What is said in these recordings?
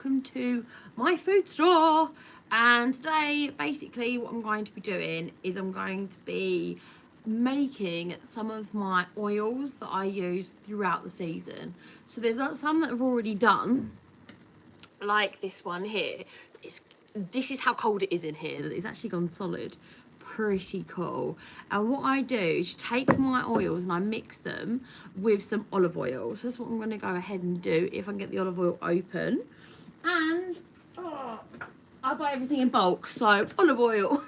welcome to my food store. And today basically what I'm going to be doing is I'm going to be making some of my oils that I use throughout the season. So there's some that I've already done, like this one here. This is how cold it is in here, that it's actually gone solid. Pretty cool. And what I do is take my oils and I mix them with some olive oil. So that's what I'm going to go ahead and do if I can get the olive oil open. And I buy everything in bulk, so olive oil,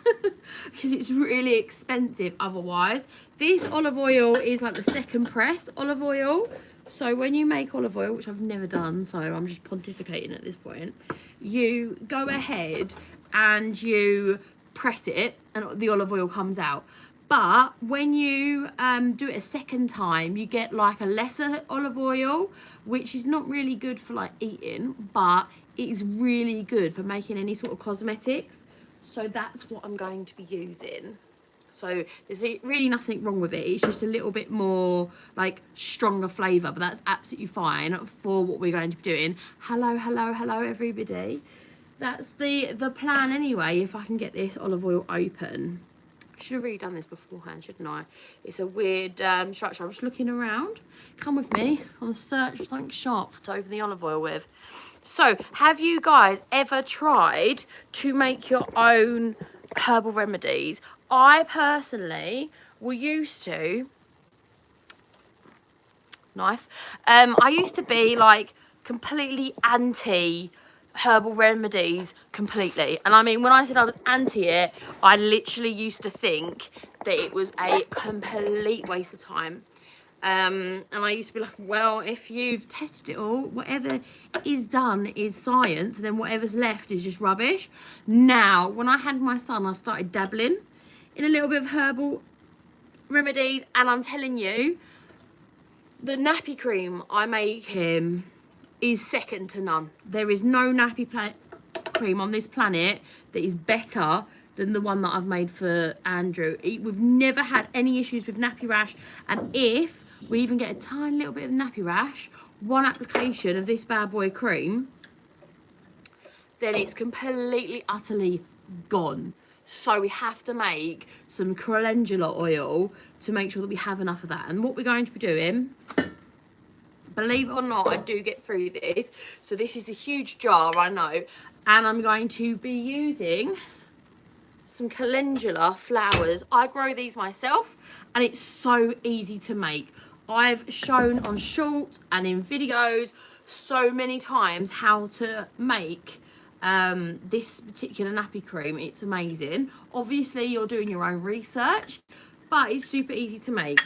because it's really expensive otherwise. This olive oil is like the second press olive oil. So when you make olive oil, which I've never done, so I'm just pontificating at this point, you go ahead and you press it and the olive oil comes out. But when you do it a second time, you get like a lesser olive oil, which is not really good for like eating, but it is really good for making any sort of cosmetics. So that's what I'm going to be using. So there's really nothing wrong with it. It's just a little bit more like stronger flavour, but that's absolutely fine for what we're going to be doing. Hello everybody. That's the plan anyway, if I can get this olive oil open. I should have really done this beforehand, shouldn't I? It's a weird structure. I'm just looking around. Come with me on a search for something sharp to open the olive oil with. So, have you guys ever tried to make your own herbal remedies? I personally used to... Knife. I used to be like completely anti herbal remedies completely, and I mean when I said I was anti it, I literally used to think that it was a complete waste of time, and I used to be like, well, if you've tested it all, whatever is done is science, and then whatever's left is just rubbish. Now when I had my son, I started dabbling in a little bit of herbal remedies, and I'm telling you, the nappy cream I make him is second to none. There is no nappy cream on this planet that is better than the one that I've made for Andrew. We've never had any issues with nappy rash, and if we even get a tiny little bit of nappy rash, one application of this bad boy cream, then it's completely, utterly gone. So we have to make some calendula oil to make sure that we have enough of that. And what we're going to be doing, believe it or not, I do get through this. So this is a huge jar, I know. And I'm going to be using some calendula flowers. I grow these myself and it's so easy to make. I've shown on shorts and in videos so many times how to make this particular nappy cream. It's amazing. Obviously you're doing your own research, but it's super easy to make.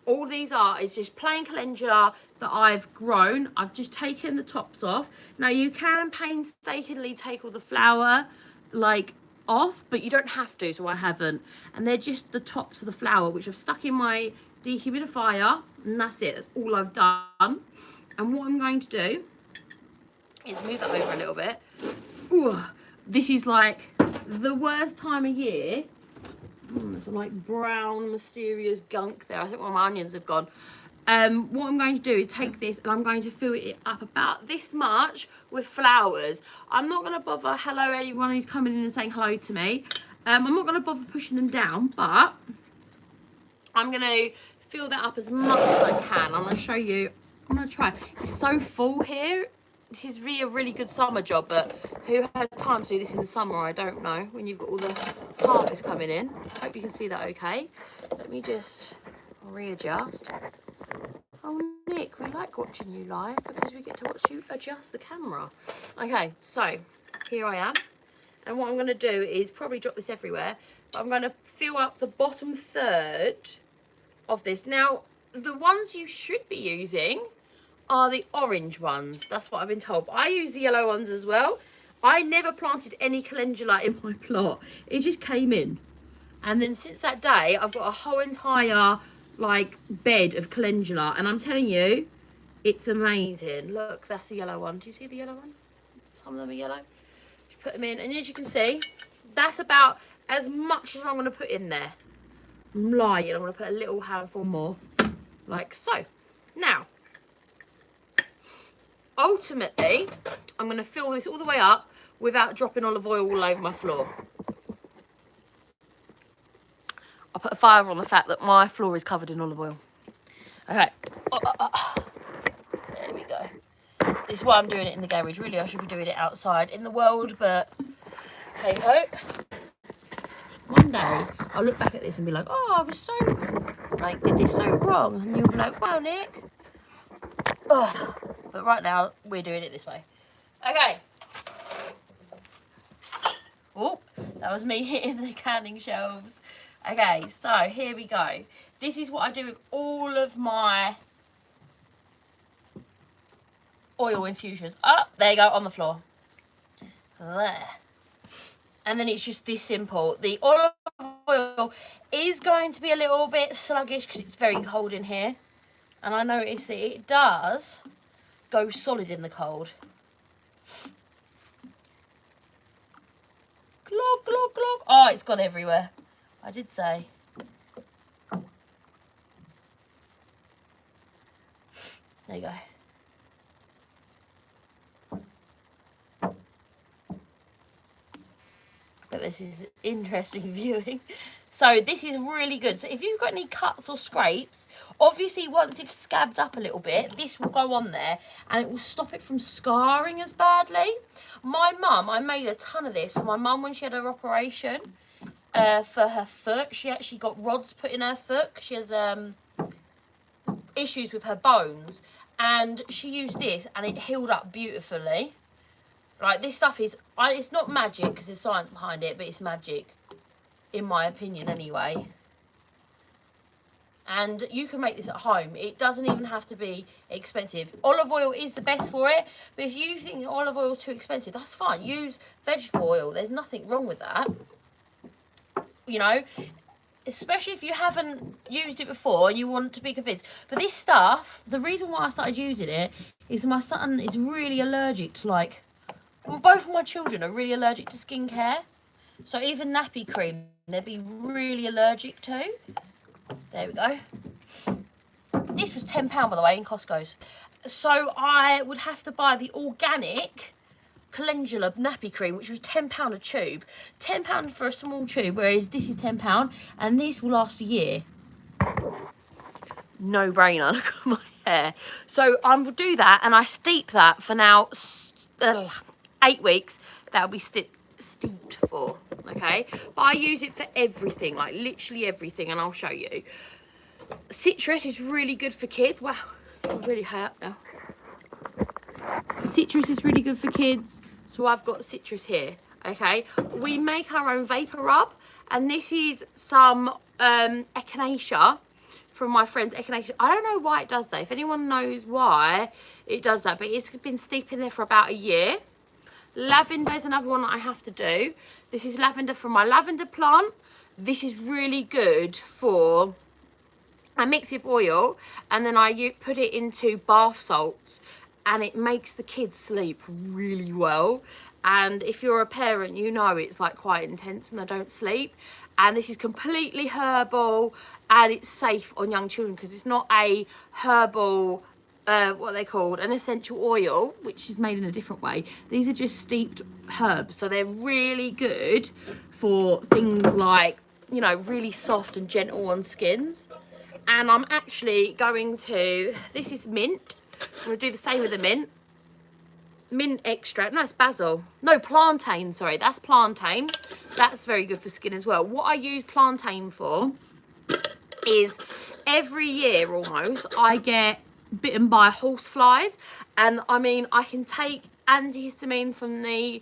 All these is just plain calendula that I've grown. I've just taken the tops off. Now you can painstakingly take all the flower like off, but you don't have to, so I haven't. And they're just the tops of the flower, which I've stuck in my dehumidifier, and that's it. That's all I've done. And what I'm going to do is move that over a little bit. Ooh, this is like the worst time of year. There's some like brown mysterious gunk there. I think my onions have gone. What I'm going to do is take this and I'm going to fill it up about this much with flowers. I'm not going to bother, hello anyone who's coming in and saying hello to me. I'm not going to bother pushing them down, but I'm going to fill that up as much as I can. I'm going to show you. I'm going to try. It's so full here. This is really a really good summer job, but who has time to do this in the summer? I don't know, when you've got all the harvest coming in. Hope you can see that okay. Let me just readjust. Oh, Nick, we like watching you live because we get to watch you adjust the camera. Okay, so here I am. And what I'm going to do is probably drop this everywhere, but I'm going to fill up the bottom third of this. Now, the ones you should be using are the orange ones. That's what I've been told. But I use the yellow ones as well. I never planted any calendula in my plot. It just came in. And then since that day, I've got a whole entire like bed of calendula. And I'm telling you, it's amazing. Look, that's the yellow one. Do you see the yellow one? Some of them are yellow. You put them in. And as you can see, that's about as much as I'm going to put in there. I'm lying. I'm going to put a little handful more. Like so. Now, ultimately, I'm going to fill this all the way up without dropping olive oil all over my floor. I'll put a fire on the fact that my floor is covered in olive oil. Okay. There we go. This is why I'm doing it in the garage. Really, I should be doing it outside in the world, but hey ho. One day, I'll look back at this and be like, oh, I was so, like, did this so wrong. And you'll be like, wow, Nick. Oh, but right now, we're doing it this way. Okay. Oh, that was me hitting the canning shelves. Okay, so here we go. This is what I do with all of my oil infusions. Oh, there you go, on the floor. There. And then it's just this simple. The olive oil is going to be a little bit sluggish because it's very cold in here. And I noticed that it does go solid in the cold. Glog, glog, glog. Oh, it's gone everywhere. I did say. There you go. But this is interesting viewing. So this is really good. So if you've got any cuts or scrapes, obviously once it's scabbed up a little bit, this will go on there and it will stop it from scarring as badly. My mum, I made a ton of this. My mum, when she had her operation for her foot, she actually got rods put in her foot. She has issues with her bones, and she used this and it healed up beautifully. Like, this stuff is, it's not magic because there's science behind it, but it's magic, in my opinion anyway. And you can make this at home. It doesn't even have to be expensive. Olive oil is the best for it, but if you think olive oil is too expensive, that's fine. Use vegetable oil. There's nothing wrong with that. You know, especially if you haven't used it before and you want to be convinced. But this stuff, the reason why I started using it is my son is really allergic to, like, well, both of my children are really allergic to skincare. So even nappy cream, they'd be really allergic to. There we go. This was £10, by the way, in Costco's. So I would have to buy the organic calendula nappy cream, which was £10 a tube. £10 for a small tube, whereas this is £10, and this will last a year. No brainer. Look at my hair. So I will do that, and I steep that for now 8 weeks. That'll be steeped for, okay? But I use it for everything, like literally everything, and I'll show you. Citrus is really good for kids. Wow, I'm really high up now. Citrus is really good for kids, so I've got citrus here, okay? We make our own vapor rub, and this is some echinacea from my friend's echinacea. I don't know why it does that. If anyone knows why it does that, but it's been steeping there for about a year. Lavender is another one that I have to do. This is lavender from my lavender plant. This is really good for, I mix it with oil and then I put it into bath salts, and it makes the kids sleep really well. And if you're a parent, you know it's like quite intense when they don't sleep. And this is completely herbal, and it's safe on young children because it's not a herbal, what they called an essential oil, which is made in a different way. These are just steeped herbs, so they're really good for things like, you know, really soft and gentle on skins. And I'm actually going to, this is mint. I'm going to do the same with the mint. Mint extract, no, it's basil. No, plantain, sorry, that's plantain. That's very good for skin as well. What I use plantain for is every year almost I get bitten by horse flies, and I mean, I can take antihistamine from the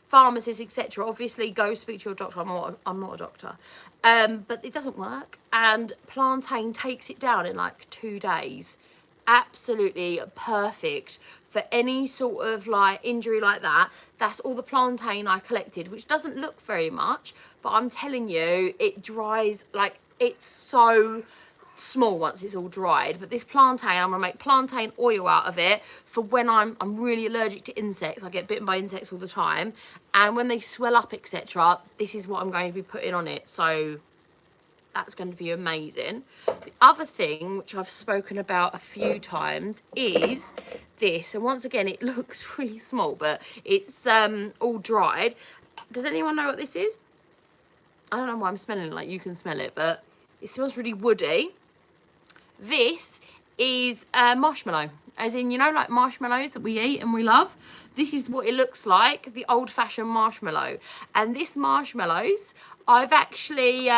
pharmacist, etc. Obviously go speak to your doctor. I'm not a doctor, but it doesn't work, and plantain takes it down in like 2 days. Absolutely perfect for any sort of like injury like that. That's all the plantain I collected, which doesn't look very much, but I'm telling you, it dries, like, it's so small once it's all dried. But this plantain, I'm gonna make plantain oil out of it for when I'm really allergic to insects. I get bitten by insects all the time, and when they swell up, etc., this is what I'm going to be putting on it. So That's going to be amazing. The other thing, which I've spoken about a few times, is this. And once again, it looks really small, but it's all dried. Does anyone know what this is? I don't know why I'm smelling it like you can smell it, but it smells really woody. This is marshmallow. As in, you know, like marshmallows that we eat and we love? This is what it looks like, the old-fashioned marshmallow. And this marshmallows, I've actually...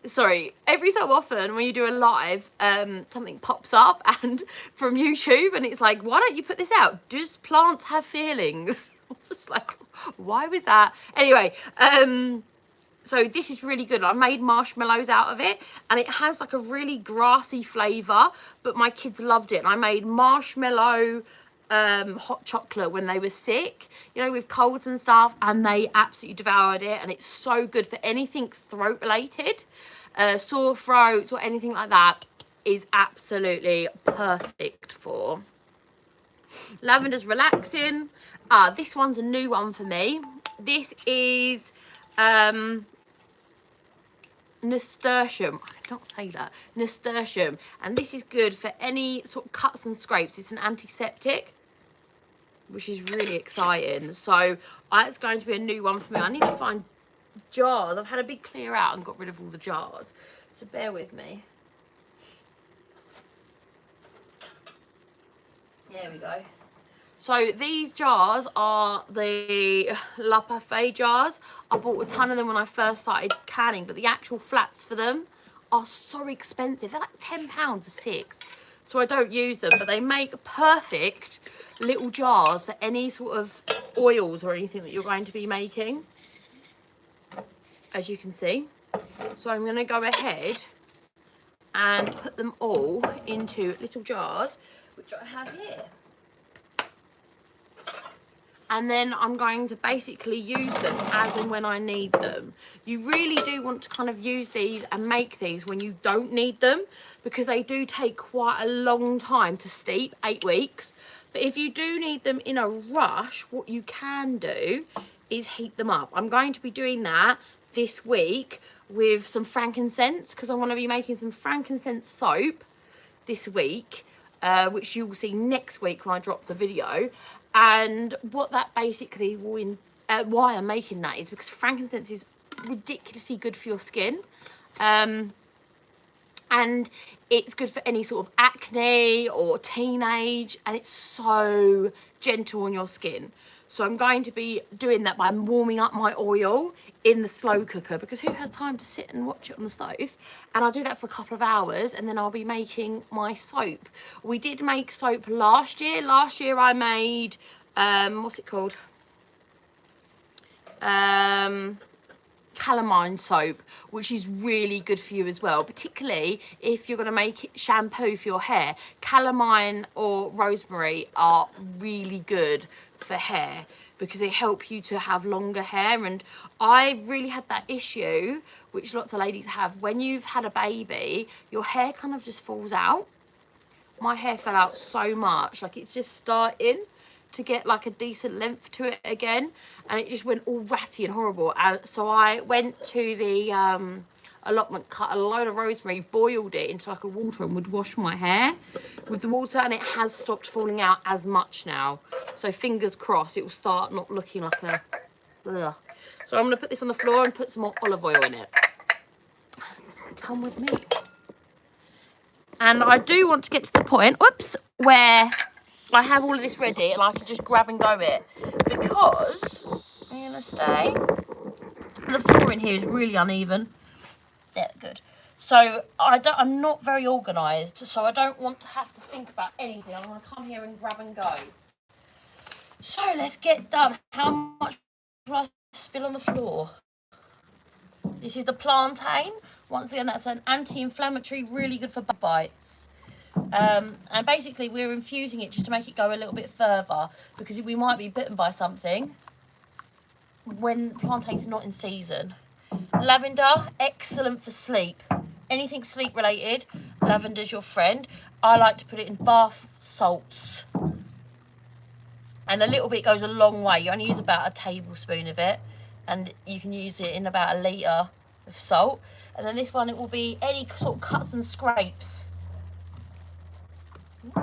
sorry, every so often when you do a live, something pops up and from YouTube, and it's like, why don't you put this out? Does plants have feelings? I was just like, why with that? Anyway, so this is really good. I made marshmallows out of it, and it has like a really grassy flavour, but my kids loved it. And I made marshmallow hot chocolate when they were sick, you know, with colds and stuff, and they absolutely devoured it. And it's so good for anything throat related, sore throats or anything like that is absolutely perfect for. Lavender's relaxing. This one's a new one for me. This is nasturtium. I cannot say that. Nasturtium. And this is good for any sort of cuts and scrapes. It's an antiseptic, which is really exciting. So it's going to be a new one for me. I need to find jars. I've had a big clear out and got rid of all the jars. So bear with me. There we go. So these jars are the La Parfait jars. I bought a ton of them when I first started canning, but the actual flats for them are so expensive. They're like £10 for 6. So I don't use them, but they make perfect little jars for any sort of oils or anything that you're going to be making, as you can see. So I'm going to go ahead and put them all into little jars, which I have here. And then I'm going to basically use them as and when I need them. You really do want to kind of use these and make these when you don't need them, because they do take quite a long time to steep, 8 weeks. But if you do need them in a rush, what you can do is heat them up. I'm going to be doing that this week with some frankincense, because I'm going to be making some frankincense soap this week, which you will see next week when I drop the video. And what that basically will, why I'm making that is because frankincense is ridiculously good for your skin. And it's good for any sort of acne or teenage, and it's so gentle on your skin. So I'm going to be doing that by warming up my oil in the slow cooker, because who has time to sit and watch it on the stove? And I'll do that for a couple of hours, and then I'll be making my soap. We did make soap last year. Last year I made, what's it called? Calamine soap, which is really good for you as well, particularly if you're going to make shampoo for your hair. Calamine or rosemary are really good for hair because they help you to have longer hair. And I really had that issue, which lots of ladies have, when you've had a baby, your hair kind of just falls out. My hair fell out so much, like it's just starting to get like a decent length to it again, and it just went all ratty and horrible. And so I went to the allotment, cut a load of rosemary, boiled it into like a water, and would wash my hair with the water, and it has stopped falling out as much now. So fingers crossed it will start not looking like a ugh. So I'm going to put this on the floor and put some more olive oil in it. Come with me. And I do want to get to the point, whoops, where I have all of this ready and I can just grab and go it, because I'm going to stay. The floor in here is really uneven. Yeah, good. So I'm not very organised, so I don't want to have to think about anything. I'm going to come here and grab and go. So let's get done. How much will I spill on the floor? This is the plantain. Once again, that's an anti-inflammatory, really good for bug bites. And basically we're infusing it just to make it go a little bit further, because we might be bitten by something when plantain's not in season. Lavender, excellent for sleep. Anything sleep related, lavender's your friend. I like to put it in bath salts, and a little bit goes a long way. You only use about a tablespoon of it, and you can use it in about 1 litre of salt. And then this one, it will be any sort of cuts and scrapes. Do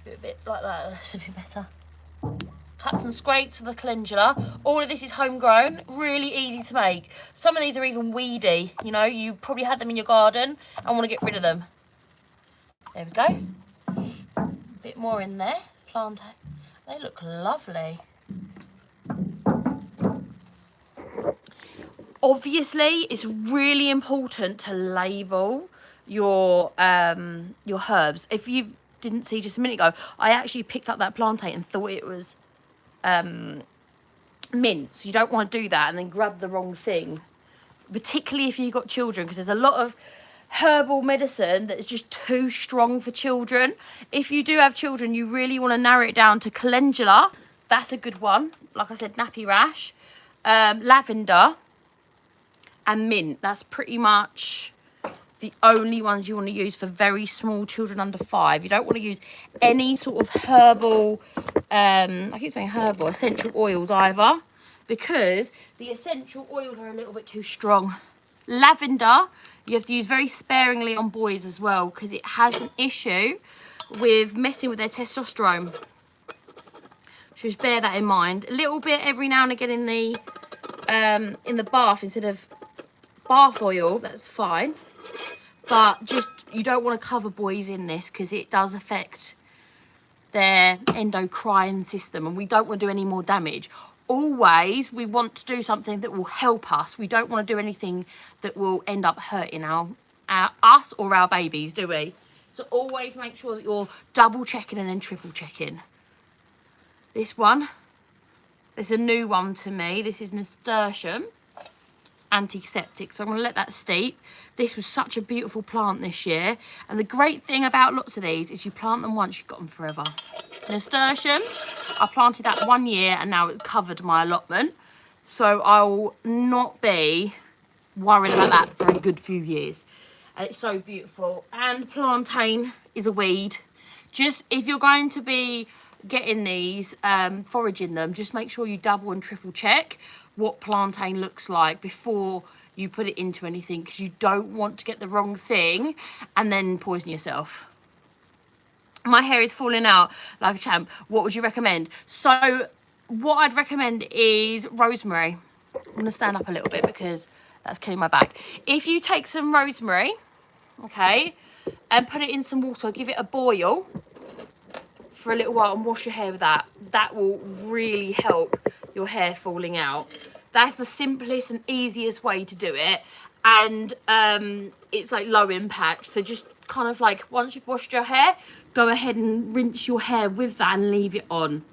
it a bit like that, that's a bit better. Cuts and scrapes for the calendula. All of this is homegrown, really easy to make. Some of these are even weedy, you know, you probably had them in your garden and want to get rid of them. There we go. A bit more in there. Plantain. They look lovely. Obviously, it's really important to label your herbs. If you didn't see just a minute ago, I actually picked up that plantain and thought it was mint. So you don't want to do that and then grab the wrong thing, particularly if you've got children, because there's a lot of herbal medicine that's just too strong for children. If you do have children, you really want to narrow it down to calendula. That's a good one. Like I said, nappy rash, lavender, and mint. That's pretty much the only ones you want to use for very small children under 5. You don't want to use any sort of herbal, I keep saying herbal, essential oils either, because the essential oils are a little bit too strong. Lavender, you have to use very sparingly on boys as well, because it has an issue with messing with their testosterone. So just bear that in mind. A little bit every now and again in the bath instead of bath oil, that's fine. But just, you don't want to cover boys in this because it does affect their endocrine system, and we don't want to do any more damage. Always, we want to do something that will help us. We don't want to do anything that will end up hurting us or our babies, do we? So always make sure that you're double checking and then triple checking. This one, it's a new one to me. This is nasturtium antiseptic, so I'm going to let that steep. This was such a beautiful plant this year, and the great thing about lots of these is you plant them once, you've got them forever. Nasturtium, I planted that 1 year and now it's covered my allotment, so I'll not be worried about that for a good few years. And it's so beautiful. And plantain is a weed. Just if you're going to be getting these, foraging them, just make sure you double and triple check what plantain looks like before you put it into anything, because you don't want to get the wrong thing and then poison yourself. My hair is falling out like a champ. What would you recommend? So what I'd recommend is rosemary. I'm going to stand up a little bit because that's killing my back. If you take some rosemary, okay, and put it in some water, give it a boil for a little while and wash your hair with that. That will really help your hair falling out. That's the simplest and easiest way to do it, and it's like low impact. So just kind of like once you've washed your hair, go ahead and rinse your hair with that and leave it on.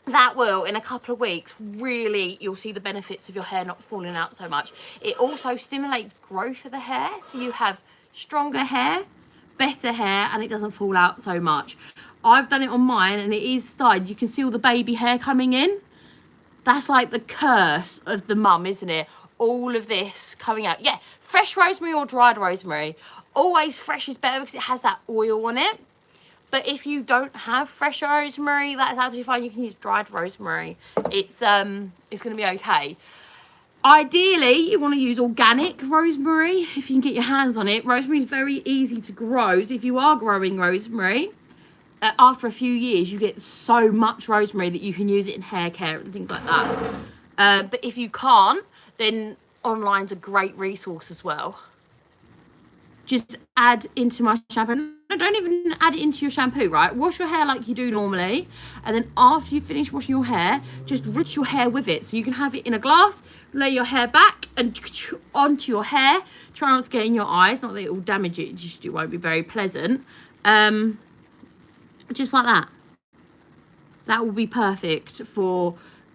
That will, in a couple of weeks, really, you'll see the benefits of your hair not falling out so much. It also stimulates growth of the hair, so you have stronger hair, better hair, and it doesn't fall out so much. I've done it on mine and it is started. You can see all the baby hair coming in. That's like the curse of the mum, isn't it? All of this coming out. Yeah, fresh rosemary or dried rosemary. Always fresh is better because it has that oil on it. But if you don't have fresh rosemary, that's absolutely fine. You can use dried rosemary. It's going to be okay. Ideally, you want to use organic rosemary if you can get your hands on it. Rosemary is very easy to grow. So if you are growing rosemary, after a few years, you get so much rosemary that you can use it in hair care and things like that. But if you can't, then online's a great resource as well. Just add into my shampoo. No, don't even add it into your shampoo, right? Wash your hair like you do normally, and then after you finish washing your hair, just rinse your hair with it. So you can have it in a glass, lay your hair back and onto your hair. Try not to get in your eyes, not that it will damage it, just it won't be very pleasant. Just like that. That will be perfect for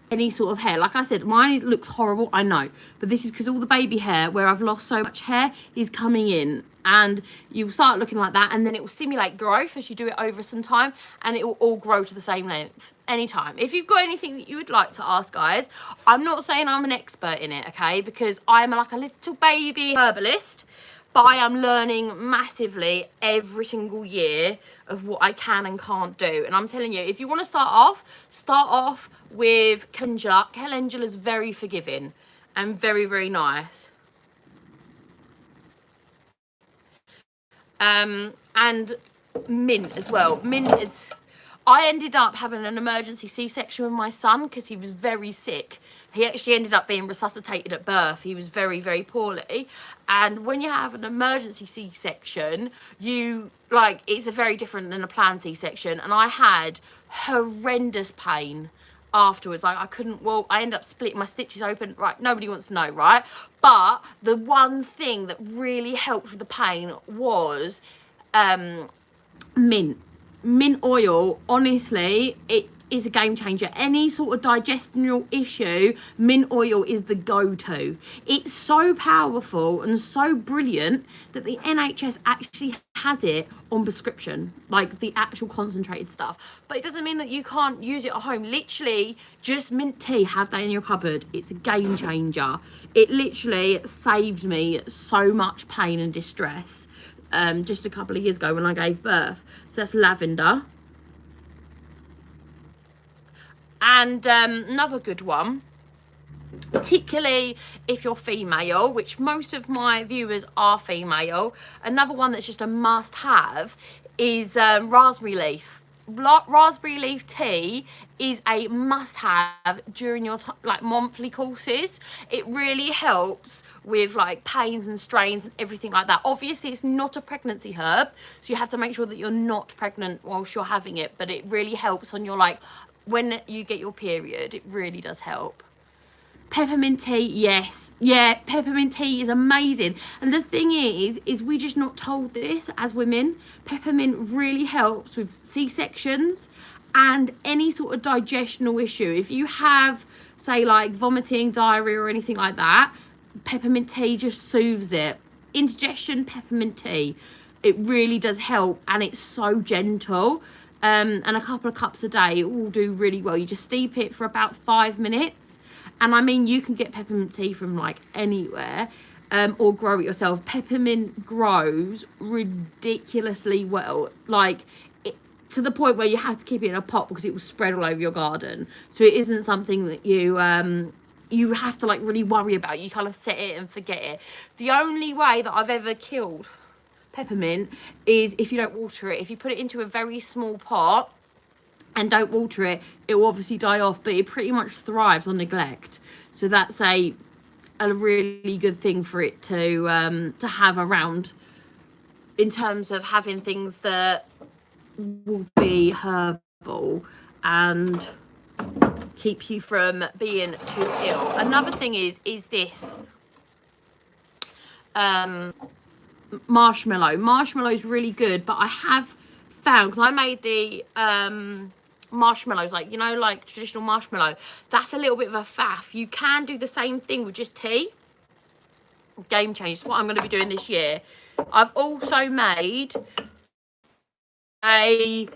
any sort of hair. Like I said, mine looks horrible, I know, but this is because all the baby hair where I've lost so much hair is coming in, and you'll start looking like that, and then it will stimulate growth as you do it over some time, and it will all grow to the same length anytime. If you've got anything that you would like to ask, guys, I'm not saying I'm an expert in it, okay, because I'm like a little baby herbalist, but I am learning massively every single year of what I can and can't do. And I'm telling you, if you want to start off with calendula. Calendula is very forgiving and very, very nice. And mint as well. Mint is, I ended up having an emergency C-section with my son because he was very sick. He actually ended up being resuscitated at birth. He was very, very poorly. And when you have an emergency C-section, you, like, it's a very different than a planned C-section. And I had horrendous pain afterwards. Like, I couldn't walk. I ended up splitting my stitches open. Right, nobody wants to know, right? But the one thing that really helped with the pain was mint oil. Honestly, it is a game changer. Any sort of digestional issue, mint oil is the go-to. It's so powerful and so brilliant that the NHS actually has it on prescription, like the actual concentrated stuff. But it doesn't mean that you can't use it at home. Literally, just mint tea, have that in your cupboard. It's a game changer. It literally saved me so much pain and distress just a couple of years ago when I gave birth. So that's lavender. And another good one, particularly if you're female, which most of my viewers are female, another one that's just a must have is raspberry leaf. Raspberry leaf tea is a must have during your like monthly courses. It really helps with like pains and strains and everything like that. Obviously it's not a pregnancy herb, so you have to make sure that you're not pregnant whilst you're having it, but it really helps on your, like, when you get your period. It really does help. Peppermint tea, yes, yeah, peppermint tea is amazing. And the thing is we're just not told this as women. Peppermint really helps with C-sections and any sort of digestional issue. If you have, say, like vomiting, diarrhea or anything like that, peppermint tea just soothes it. Indigestion, peppermint tea, it really does help, and it's so gentle. And a couple of cups a day, it will do really well. You just steep it for about 5 minutes. And I mean, you can get peppermint tea from like anywhere, or grow it yourself. Peppermint grows ridiculously well, like to the point where you have to keep it in a pot because it will spread all over your garden. So it isn't something that you have to like really worry about. You kind of set it and forget it. The only way that I've ever killed peppermint is if you don't water it. If you put it into a very small pot and don't water it, it will obviously die off, but it pretty much thrives on neglect. So that's a really good thing for it to have around, in terms of having things that will be herbal and keep you from being too ill. Another thing is this marshmallow is really good, but I have found, because I made the marshmallows, like, you know, like traditional marshmallow, that's a little bit of a faff. You can do the same thing with just tea. Game changer. It's what I'm going to be doing this year. I've also made a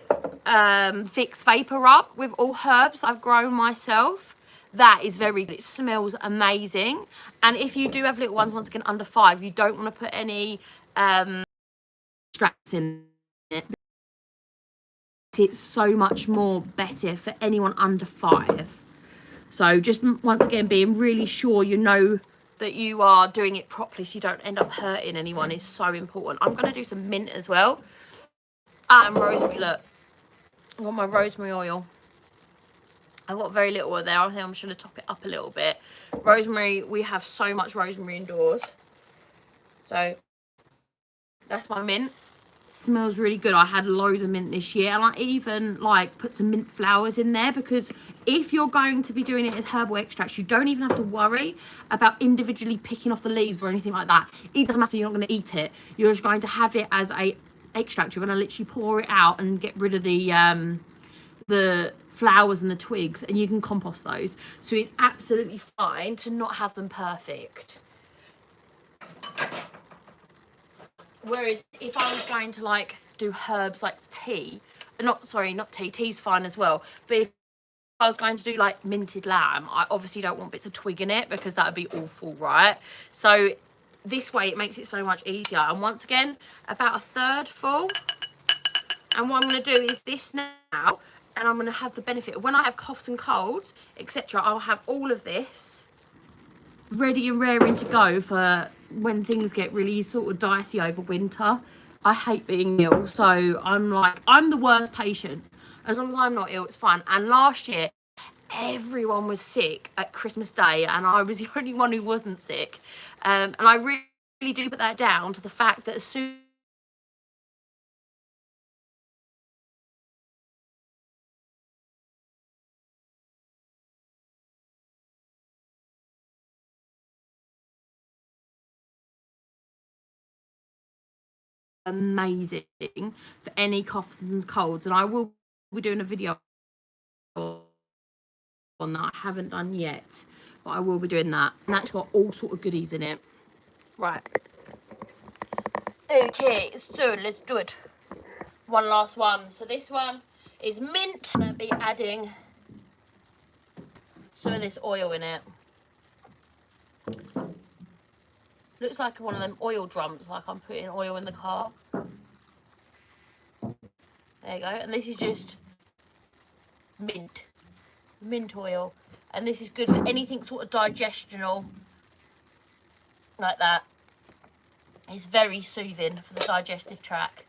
Vicks vapor rub with all herbs I've grown myself. That is very good. It smells amazing. And if you do have little ones, once again under 5, you don't want to put any extracts in it. It's so much more better for anyone under 5. So just once again, being really sure you know that you are doing it properly so you don't end up hurting anyone is so important. I'm going to do some mint as well. And rosemary, look. I've got my rosemary oil. I've got very little oil there. I think I'm just going to top it up a little bit. Rosemary, we have so much rosemary indoors. So that's my mint. Smells really good. I had loads of mint this year, and I even like put some mint flowers in there, because if you're going to be doing it as herbal extracts, you don't even have to worry about individually picking off the leaves or anything like that. It doesn't matter. You're not going to eat it. You're just going to have it as a extract. You're going to literally pour it out and get rid of the flowers and the twigs, and you can compost those. So it's absolutely fine to not have them perfect. Whereas if I was going to like do herbs like tea, not tea, tea's fine as well, but if I was going to do like minted lamb, I obviously don't want bits of twig in it because that would be awful, right? So this way it makes it so much easier. And once again, about a third full. And what I'm going to do is this now, and I'm going to have the benefit. When I have coughs and colds, etc., I'll have all of this ready and raring to go for when things get really sort of dicey over winter. I hate being ill, so I'm the worst patient. As long as I'm not ill, it's fine. And last year, everyone was sick at Christmas Day, and I was the only one who wasn't sick. And I really do put that down to the fact that as soon amazing for any coughs and colds, and I will be doing a video on that. I haven't done yet, but I will be doing that, and that's got all sort of goodies in it. Right, okay, so let's do it. One last one. So this one is mint. I'm going to be adding some of this oil in it. Looks like one of them oil drums, like I'm putting oil in the car. There you go. And this is just mint oil. And this is good for anything sort of digestional, like that. It's very soothing for the digestive tract.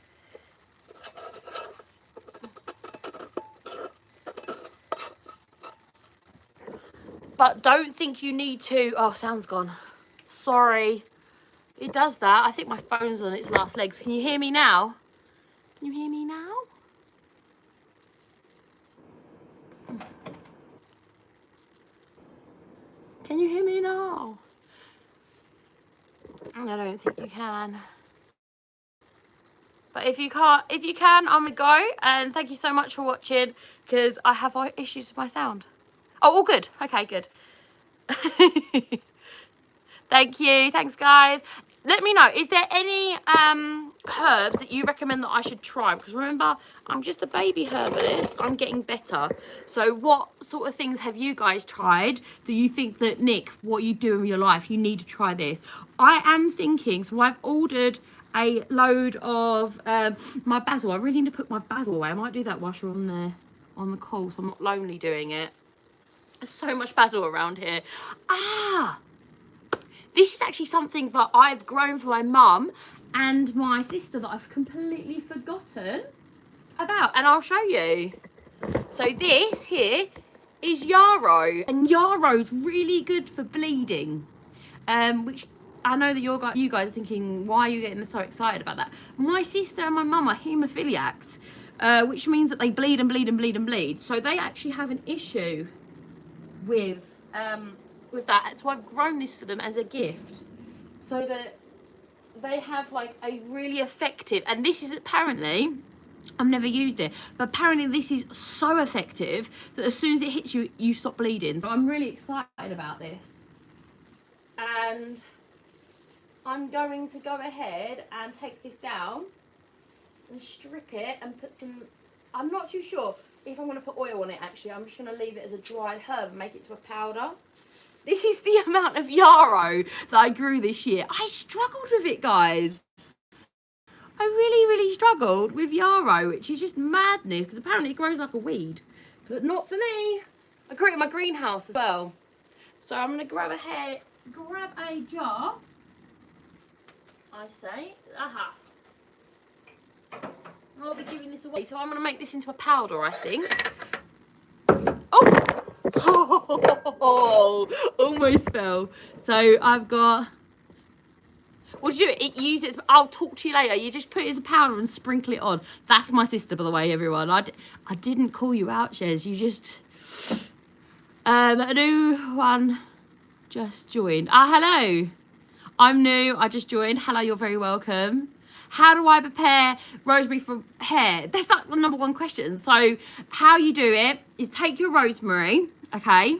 But don't think you need to... Oh, sound's gone. Sorry. It does that. I think my phone's on its last legs. Can you hear me now? Can you hear me now? Can you hear me now? I don't think you can. But if you can't, if you can, I'm gonna go. And thank you so much for watching, because I have issues with my sound. Oh, all good. Okay, good. Thank you. Thanks, guys. Let me know, is there any herbs that you recommend that I should try? Because remember, I'm just a baby herbalist. I'm getting better. So what sort of things have you guys tried that you think that, Nick, what you do in your life, you need to try this? I am thinking, so I've ordered a load of my basil. I really need to put my basil away. I might do that whilst you're on the call, so I'm not lonely doing it. There's so much basil around here. This is actually something that I've grown for my mum and my sister that I've completely forgotten about, and I'll show you. So this here is yarrow, and yarrow's really good for bleeding, which I know that you guys are thinking, why are you getting so excited about that? My sister and my mum are haemophiliacs, which means that they bleed and bleed and bleed and bleed. So they actually have an issue with that, so I've grown this for them as a gift, so that they have like a really effective, and this is apparently, I've never used it, but apparently this is so effective that as soon as it hits you, you stop bleeding. So I'm really excited about this, and I'm going to go ahead and take this down and strip it and put some, I'm not too sure if I'm going to put oil on it actually. I'm just going to leave it as a dried herb and make it to a powder. This is the amount of yarrow that I grew this year. I struggled with it, guys. I really, really struggled with yarrow, which is just madness, because apparently it grows like a weed. But not for me. I grew it in my greenhouse as well. So I'm going to grab a jar, I say. Aha. I'll be giving this away. So I'm going to make this into a powder, I think. Oh, almost fell. So I've got, what do you do? Use it, I'll talk to you later. You just put it as a powder and sprinkle it on. That's my sister, by the way, everyone. I didn't call you out, Shez. You just, a new one just joined. Hello. I'm new. I just joined. Hello, you're very welcome. How do I prepare rosemary for hair? That's like the #1 question. So how you do it is take your rosemary, okay?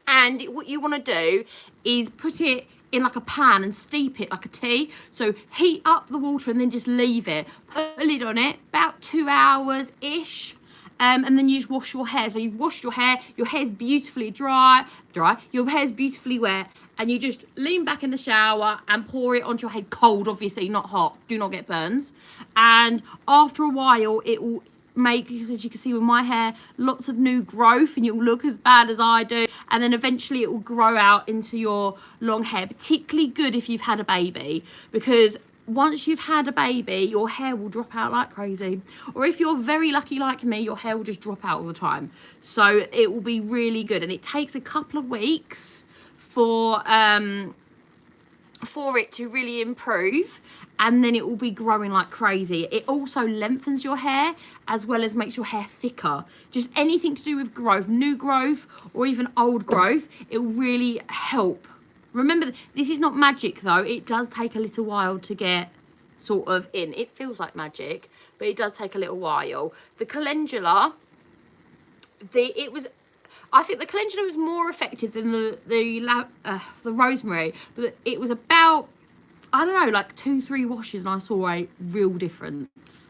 And what you want to do is put it in like a pan and steep it like a tea. So heat up the water and then just leave it. Put a lid on it, about 2 hours-ish. and then you just wash your hair. So you've washed your hair's beautifully dry, your hair's beautifully wet, and you just lean back in the shower and pour it onto your head, cold obviously, not hot, do not get burns. And after a while it will make, as you can see with my hair, lots of new growth, and you'll look as bad as I do, and then eventually it will grow out into your long hair. Particularly good if you've had a baby, because once you've had a baby, your hair will drop out like crazy. Or if you're very lucky like me, your hair will just drop out all the time. So it will be really good, and it takes a couple of weeks for it to really improve, and then it will be growing like crazy. It also lengthens your hair as well as makes your hair thicker. Just anything to do with growth, new growth or even old growth, it will really help. Remember, this is not magic though. It does take a little while to get sort of in. It feels like magic, but it does take a little while. The calendula, I think the calendula was more effective than the rosemary, but it was about, I don't know, like 2-3 washes, and I saw a real difference.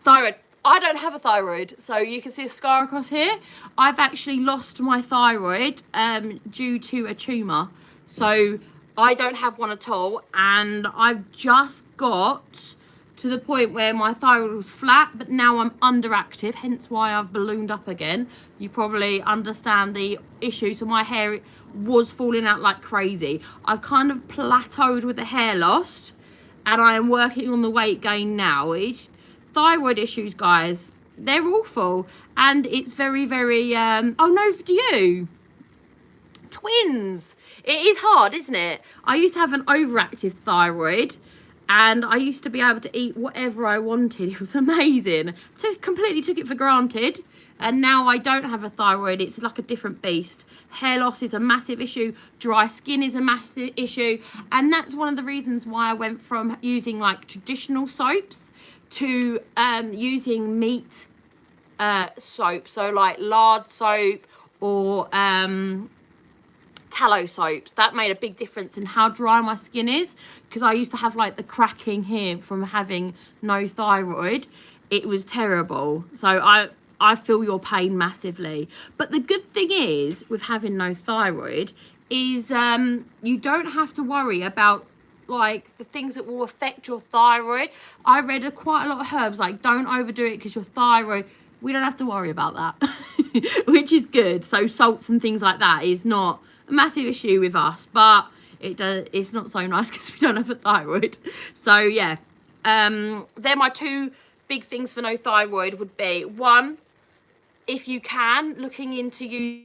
Thyroid. I don't have a thyroid, so you can see a scar across here. I've actually lost my thyroid due to a tumour, so I don't have one at all, and I've just got to the point where my thyroid was flat, but now I'm underactive, hence why I've ballooned up again. You probably understand the issue. So my hair was falling out like crazy. I've kind of plateaued with the hair loss, and I am working on the weight gain now. Thyroid issues, guys, they're awful, and it's very, very oh no, do you? Twins. It is hard, isn't it? I used to have an overactive thyroid, and I used to be able to eat whatever I wanted. It was amazing. Completely took it for granted. And now I don't have a thyroid. It's like a different beast. Hair loss is a massive issue. Dry skin is a massive issue. And that's one of the reasons why I went from using like traditional soaps to using meat soap. So like lard soap or tallow soaps. That made a big difference in how dry my skin is, because I used to have like the cracking here from having no thyroid. It was terrible. So I feel your pain massively. But the good thing is with having no thyroid is you don't have to worry about like the things that will affect your thyroid. I read quite a lot of herbs like don't overdo it because your thyroid, we don't have to worry about that, which is good. So salts and things like that is not a massive issue with us, but it's not so nice because we don't have a thyroid. So yeah, they're my two big things for no thyroid would be, one, if you can, looking into you